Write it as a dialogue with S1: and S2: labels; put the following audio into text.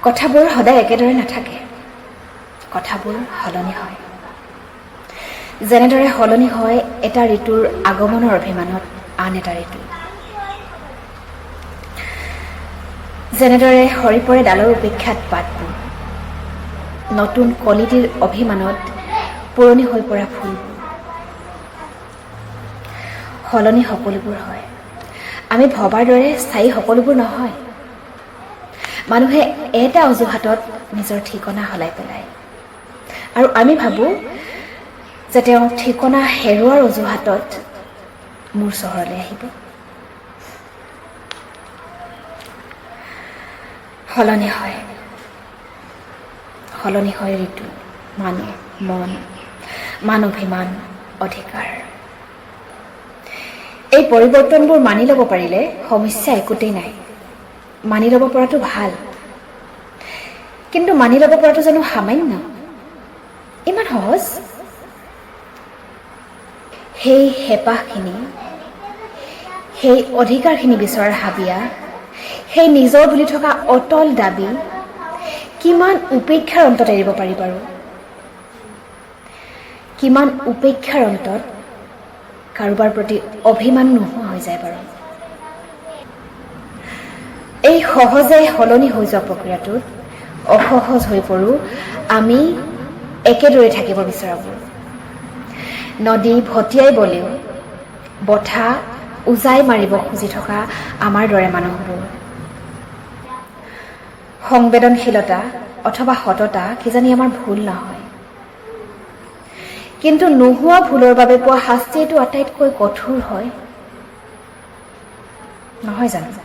S1: কথাবোৰ সদায় একেদৰে নাথাকে, কথাবোৰ সলনি হয়। যেনেদৰে সলনি হয় এটা ঋতুৰ আগমনৰ অভিমানত আন এটা ঋতু। যেনেদৰে সৰি পৰে ডালৰ উপেক্ষাত পাতবোৰ, নতুন কলিটিৰ অভিমানত পুৰণি হৈ পৰা ফুলবোৰ। সলনি সকলোবোৰ হয়, আমি ভবাৰ দৰে স্থায়ী সকলোবোৰ নহয়। মানুহে এটা অজুহাতত নিজৰ ঠিকনা সলাই পেলায়, আৰু আমি ভাবোঁ যে তেওঁ ঠিকনা হেৰুৱাৰ অজুহাতত মোৰ চহৰলৈ আহিব। সলনি হয়, সলনি হয় ঋতু, মানুহ, মন, মান অভিমান, অধিকাৰ। এই পৰিৱৰ্তনবোৰ মানি ল'ব পাৰিলে সমস্যা একোতেই নাই। মানি ল'ব পৰাটো ভাল, কিন্তু মানি ল'ব পৰাটো জানো সামান্য, ইমান সহজ? সেই হেঁপাহখিনি, সেই অধিকাৰখিনি বিচৰাৰ হাবিয়া, সেই নিজৰ বুলি থকা অটল দাবী কিমান উপেক্ষাৰ অন্তত এৰিব পাৰি বাৰু? কিমান উপেক্ষাৰ অন্তত কাৰোবাৰ প্ৰতি অভিমান নোহোৱা হৈ যায় বাৰু? এই সহজে সলনি হৈ যোৱা প্ৰক্ৰিয়াটোত অসহজ হৈ পৰোঁ আমি একেদৰে থাকিব বিচৰাবোৰ। নদী ভটিয়াই বলেও বঠা উজাই মাৰিব খুজি থকা আমাৰ দৰে মানুহবোৰ। সংবেদনশীলতা অথবা সততা কিজানি আমাৰ ভুল নহয়, কিন্তু নোহোৱা ভুলৰ বাবে পোৱা শাস্তিটো আটাইতকৈ কঠোৰ হয়, নহয় জানো?